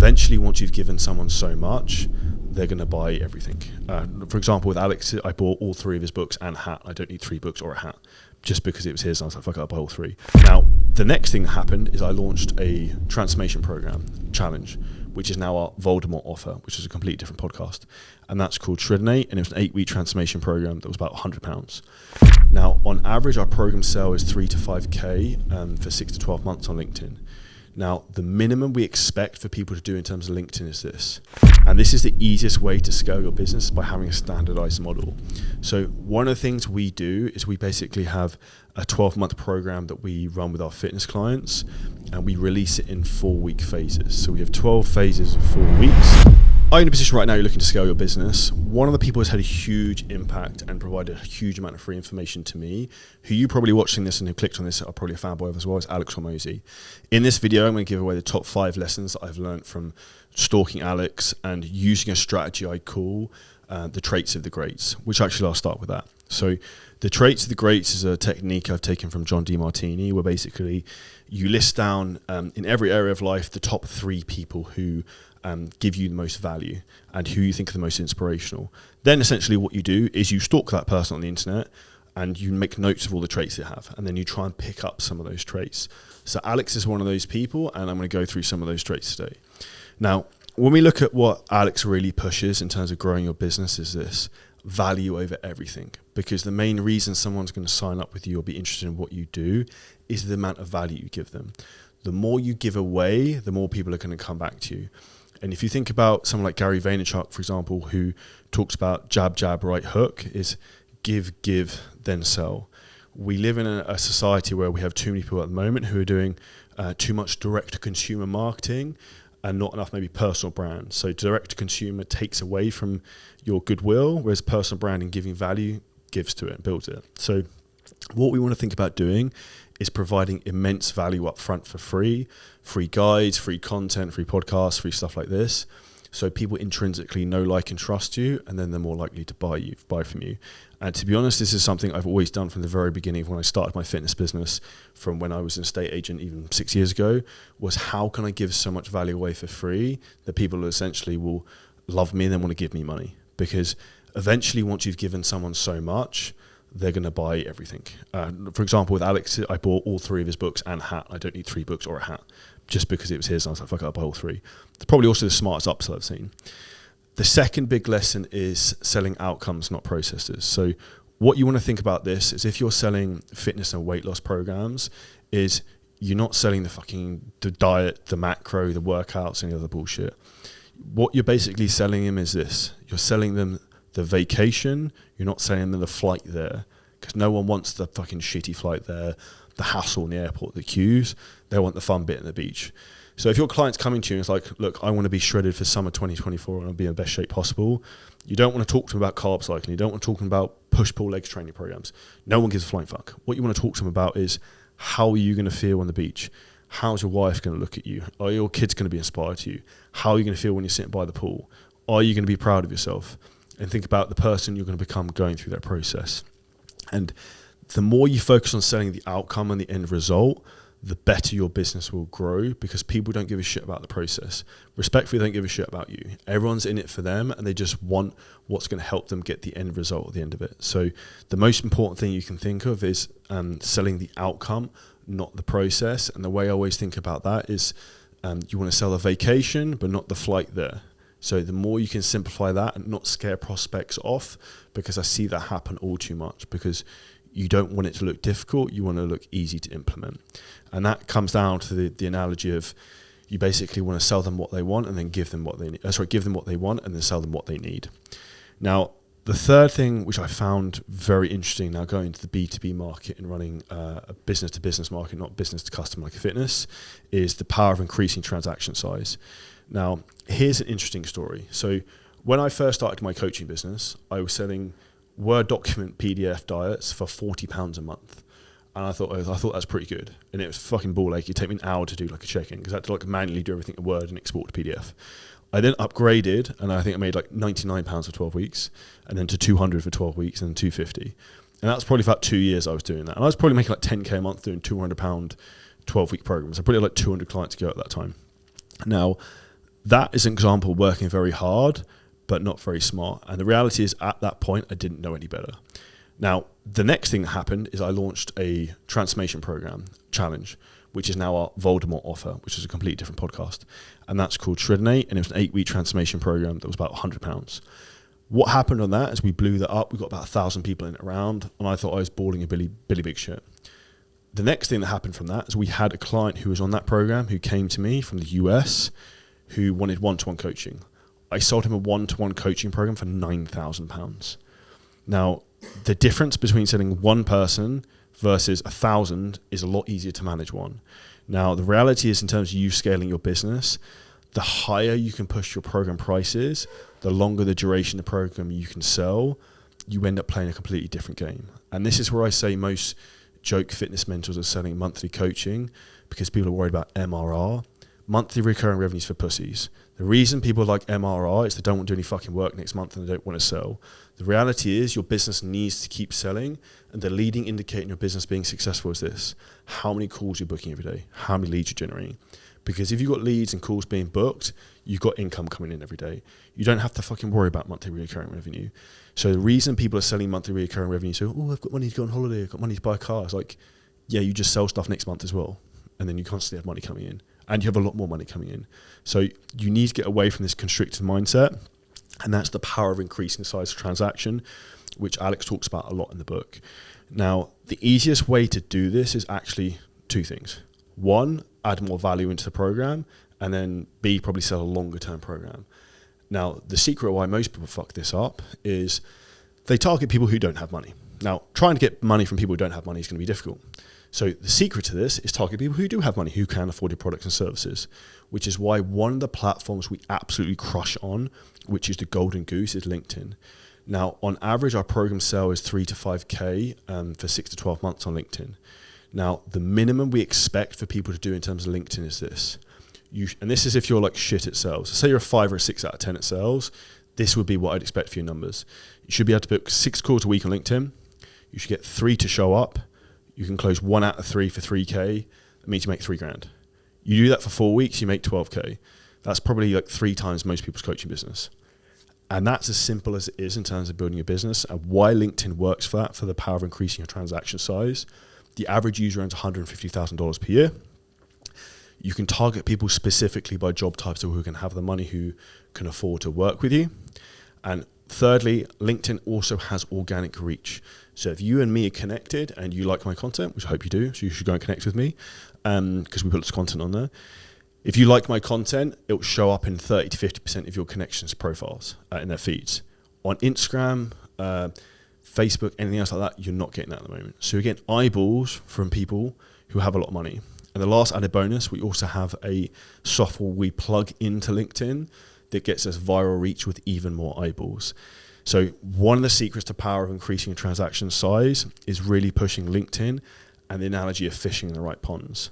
eventually, once you've given someone so much, they're going to buy everything. For example, with Alex, I bought all 3 of his books and a hat. I don't need 3 books or a hat, just because it was his. And I was like, fuck it, I'll buy all 3. Now, the next thing that happened is I launched a transformation program challenge, which is now our Voldemort offer, which is a completely different podcast. And that's called Shredinate, and it was an 8-week transformation program that was about £100. Now, on average, our program sale is 3 to 5K for 6 to 12 months on LinkedIn. Now, the minimum we expect for people to do in terms of LinkedIn is this. And this is the easiest way to scale your business, by having a standardized model. So one of the things we do is we basically have a 12-month program that we run with our fitness clients, and we release it in 4-week phases. So we have 12 phases of 4 weeks. Are you in a position right now you're looking to scale your business? One of the people who's had a huge impact and provided a huge amount of free information to me, who you probably watching this and who clicked on this are probably a fanboy of as well, is Alex Hormozi. In this video, I'm going to give away the top 5 lessons that I've learned from stalking Alex and using a strategy I call the traits of the greats, which actually I'll start with that. So the traits of the greats is a technique I've taken from John DeMartini, where basically you list down in every area of life the top 3 people who give you the most value and who you think are the most inspirational. Then essentially what you do is you stalk that person on the internet and you make notes of all the traits they have, and then you try and pick up some of those traits. So Alex is one of those people, and I'm going to go through some of those traits today. Now, when we look at what Alex really pushes in terms of growing your business is this: value over everything. Because the main reason someone's going to sign up with you or be interested in what you do is the amount of value you give them. The more you give away, the more people are going to come back to you. And if you think about someone like Gary Vaynerchuk, for example, who talks about jab, jab, right hook, is give, then sell. We live in a society where we have too many people at the moment who are doing too much direct-to-consumer marketing and not enough maybe personal brand. So direct-to-consumer takes away from your goodwill, whereas personal branding, giving value, gives to it and builds it. So what we want to think about doing is providing immense value up front for free guides, free content, free podcasts, free stuff like this. So people intrinsically know, like, and trust you, and then they're more likely to buy from you. And to be honest, this is something I've always done from the very beginning of when I started my fitness business, from when I was an estate agent even 6 years ago, was how can I give so much value away for free that people essentially will love me and then want to give me money? Because eventually, once you've given someone so much, they're going to buy everything. For example, with Alex, I bought all 3 of his books and a hat. I don't need 3 books or a hat, just because it was his. And I was like, fuck it, I'll buy all 3. It's probably also the smartest upsell I've seen. The second big lesson is selling outcomes, not processes. So what you want to think about this is, if you're selling fitness and weight loss programs, is you're not selling the diet, the macro, the workouts, any other bullshit. What you're basically selling them is this. You're selling them the vacation. You're not selling them the flight there, because no one wants the fucking shitty flight there, the hassle in the airport, the queues. They want the fun bit in the beach. So if your client's coming to you and it's like, look, I want to be shredded for summer 2024 and I'll be in the best shape possible, you don't want to talk to them about carb cycling. You don't want to talk to them about push-pull legs training programs. No one gives a flying fuck. What you want to talk to them about is, how are you going to feel on the beach? How's your wife going to look at you? Are your kids going to be inspired to you? How are you going to feel when you're sitting by the pool? Are you going to be proud of yourself? And think about the person you're going to become going through that process. And the more you focus on selling the outcome and the end result, the better your business will grow, because people don't give a shit about the process. Respectfully, they don't give a shit about you. Everyone's in it for them, and they just want what's going to help them get the end result at the end of it. So the most important thing you can think of is selling the outcome, not the process. And the way I always think about that is you want to sell a vacation, but not the flight there. So the more you can simplify that and not scare prospects off, because I see that happen all too much, because you don't want it to look difficult, you want it to look easy to implement. And that comes down to the analogy of, you basically want to sell them what they want and then give them what they need. Give them what they want and then sell them what they need. Now, the third thing, which I found very interesting now going into the B2B market and running a business-to-business market, not business-to-customer like a fitness, is the power of increasing transaction size. Now, here's an interesting story. So when I first started my coaching business, I was selling Word document PDF diets for £40 a month. And I thought that's pretty good. And it was fucking ball ache. It'd take me an hour to do like a check-in, because I had to like manually do everything in Word and export to PDF. I then upgraded, and I think I made like £99 for 12 weeks, and then to 200 for 12 weeks, and then 250. And that was probably for about 2 years I was doing that. And I was probably making like 10K a month doing £200 12-week programs. I probably had like 200 clients to go at that time. Now, That is an example of working very hard, but not very smart. And the reality is at that point, I didn't know any better. Now, the next thing that happened is I launched a transformation program challenge, which is now our Voldemort offer, which is a completely different podcast. And that's called Shredinate, and it was an 8-week transformation program that was about £100. What happened on that is we blew that up. We got about 1,000 people in it around, and I thought I was balling a Billy big shit. The next thing that happened from that is we had a client who was on that program who came to me from the US who wanted one-to-one coaching. I sold him a one-to-one coaching program for £9,000. Now, the difference between selling one person versus 1,000 is a lot easier to manage one. Now, the reality is in terms of you scaling your business, the higher you can push your program prices, the longer the duration of the program you can sell, you end up playing a completely different game. And this is where I say most joke fitness mentors are selling monthly coaching because people are worried about MRR. Monthly recurring revenues for pussies. The reason people like MRR is they don't want to do any fucking work next month and they don't want to sell. The reality is your business needs to keep selling, and the leading indicator in your business being successful is this: how many calls you're booking every day, how many leads you're generating. Because if you've got leads and calls being booked, you've got income coming in every day. You don't have to fucking worry about monthly recurring revenue. So the reason people are selling monthly recurring revenue, so, oh, I've got money to go on holiday, I've got money to buy a car. It's like, yeah, you just sell stuff next month as well. And then you constantly have money coming in. And you have a lot more money coming in. So you need to get away from this constricted mindset. And that's the power of increasing the size of transaction, which Alex talks about a lot in the book. Now, the easiest way to do this is actually two things. One, add more value into the program. And then B, probably sell a longer term program. Now, the secret why most people fuck this up is they target people who don't have money. Now, trying to get money from people who don't have money is going to be difficult. So the secret to this is target people who do have money, who can afford your products and services, which is why one of the platforms we absolutely crush on, which is the golden goose, is LinkedIn. Now, on average, our program sale is 3 to 5K for 6 to 12 months on LinkedIn. Now, the minimum we expect for people to do in terms of LinkedIn is this. And this is if you're like shit at sales. So say you're a 5 or a 6 out of 10 at sales, this would be what I'd expect for your numbers. You should be able to book 6 calls a week on LinkedIn. You should get 3 to show up. You can close 1 out of 3 for 3K. That means you make $3,000. You do that for 4 weeks, you make 12K. That's probably like 3 times most people's coaching business. And that's as simple as it is in terms of building a business, and why LinkedIn works for that, for the power of increasing your transaction size. The average user earns $150,000 per year. You can target people specifically by job types who can have the money, who can afford to work with you. And thirdly, LinkedIn also has organic reach. So if you and me are connected and you like my content, which I hope you do, so you should go and connect with me because we put lots of content on there. If you like my content, it will show up in 30 to 50% of your connections profiles in their feeds. On Instagram, Facebook, anything else like that, you're not getting that at the moment. So you're getting eyeballs from people who have a lot of money. And the last added bonus, we also have a software we plug into LinkedIn that gets us viral reach with even more eyeballs. So one of the secrets to power of increasing transaction size is really pushing LinkedIn and the analogy of fishing in the right ponds.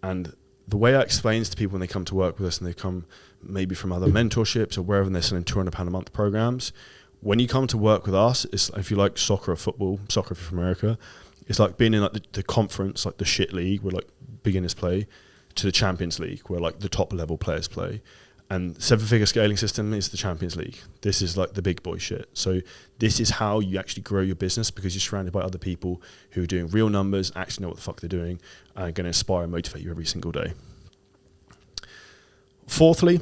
And the way I explain this to people when they come to work with us and they come maybe from other mentorships or wherever, and they're selling £200 a month programs, when you come to work with us, it's, if you like soccer or football, soccer if you're from America, it's like being in like the conference, like the shit league where like beginners play, to the Champions League where like the top level players play. And 7-figure scaling system is the Champions League. This is like the big boy shit. So this is how you actually grow your business, because you're surrounded by other people who are doing real numbers, actually know what the fuck they're doing, and going to inspire and motivate you every single day. Fourthly,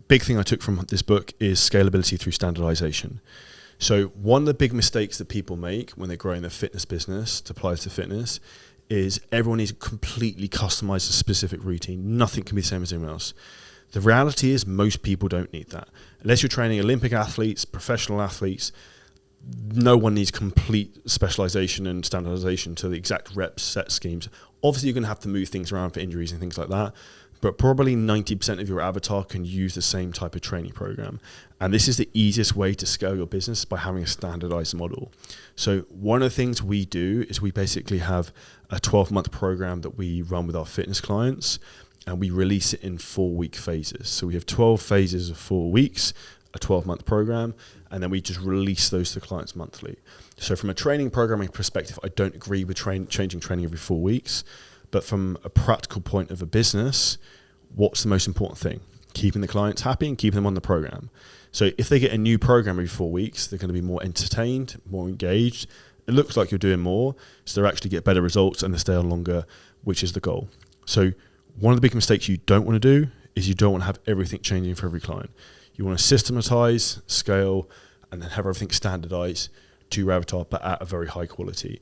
big thing I took from this book is scalability through standardization. So one of the big mistakes that people make when they're growing their fitness business, to apply to fitness, is everyone needs to completely customize a specific routine. Nothing can be the same as anyone else. The reality is most people don't need that. Unless you're training Olympic athletes, professional athletes, no one needs complete specialization and standardization to the exact reps, set schemes. Obviously, you're going to have to move things around for injuries and things like that, but probably 90% of your avatar can use the same type of training program. And this is the easiest way to scale your business, by having a standardized model. So one of the things we do is we basically have a 12-month program that we run with our fitness clients, and we release it in 4-week phases. So we have 12 phases of 4 weeks, a 12-month program, and then we just release those to clients monthly. So from a training programming perspective, I don't agree with changing training every 4 weeks, but from a practical point of a business, what's the most important thing? keeping the clients happy and keeping them on the program. So if they get a new program every 4 weeks, they're going to be more entertained, more engaged. It looks like you're doing more, so they actually get better results and they stay on longer, which is the goal. So one of the big mistakes you don't want to do is you don't want to have everything changing for every client. You want to systematize, scale, and then have everything standardized to your avatar, but at a very high quality.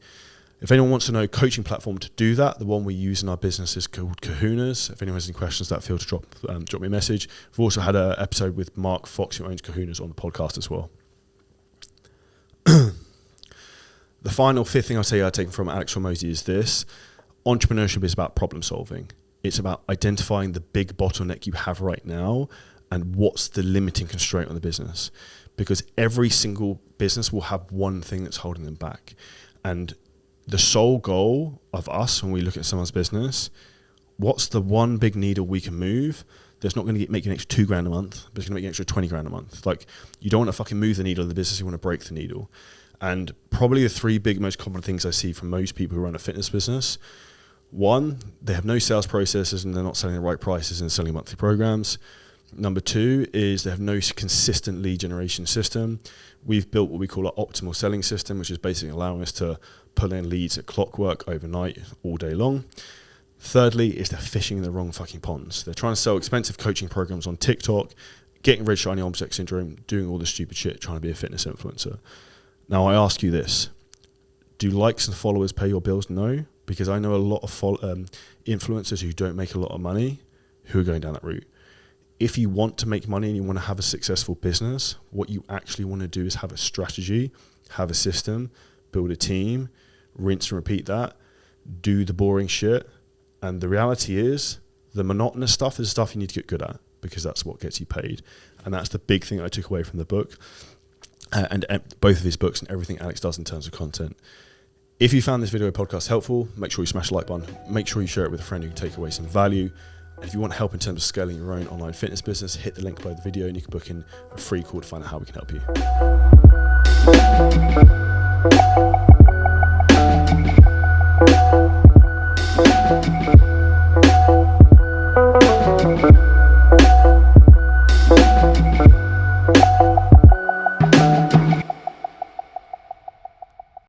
If anyone wants to know a coaching platform to do that, the one we use in our business is called Kahunas. If anyone has any questions, that feel to drop me a message. We've also had an episode with Mark Fox, who owns Kahunas, on the podcast as well. The final fifth thing I'll say I've taken from Alex Hormozi is this: entrepreneurship is about problem solving. It's about identifying the big bottleneck you have right now and what's the limiting constraint on the business. Because every single business will have one thing that's holding them back. And the sole goal of us when we look at someone's business, what's the one big needle we can move that's not going to make you an extra $2,000 a month, but it's going to make you an extra $20,000 a month. Like, you don't want to fucking move the needle of the business, you want to break the needle. And probably the three big most common things I see from most people who run a fitness business: one, they have no sales processes and they're not selling the right prices and selling monthly programs. Number two is they have no consistent lead generation system. We've built what we call our optimal selling system, which is basically allowing us to pull in leads at clockwork overnight, all day long. Thirdly is they're fishing in the wrong fucking ponds. They're trying to sell expensive coaching programs on TikTok, getting rid of shiny object syndrome, doing all this stupid shit, trying to be a fitness influencer. Now I ask you this: do likes and followers pay your bills? No, because I know a lot of influencers who don't make a lot of money who are going down that route. If you want to make money and you want to have a successful business, what you actually want to do is have a strategy, have a system, build a team, rinse and repeat that, do the boring shit. And the reality is, the monotonous stuff is stuff you need to get good at, because that's what gets you paid. And that's the big thing I took away from the book, and both of his books and everything Alex does in terms of content. If you found this video or podcast helpful, make sure you smash the like button. Make sure you share it with a friend who can take away some value. And if you want help in terms of scaling your own online fitness business, hit the link below the video and you can book in a free call to find out how we can help you.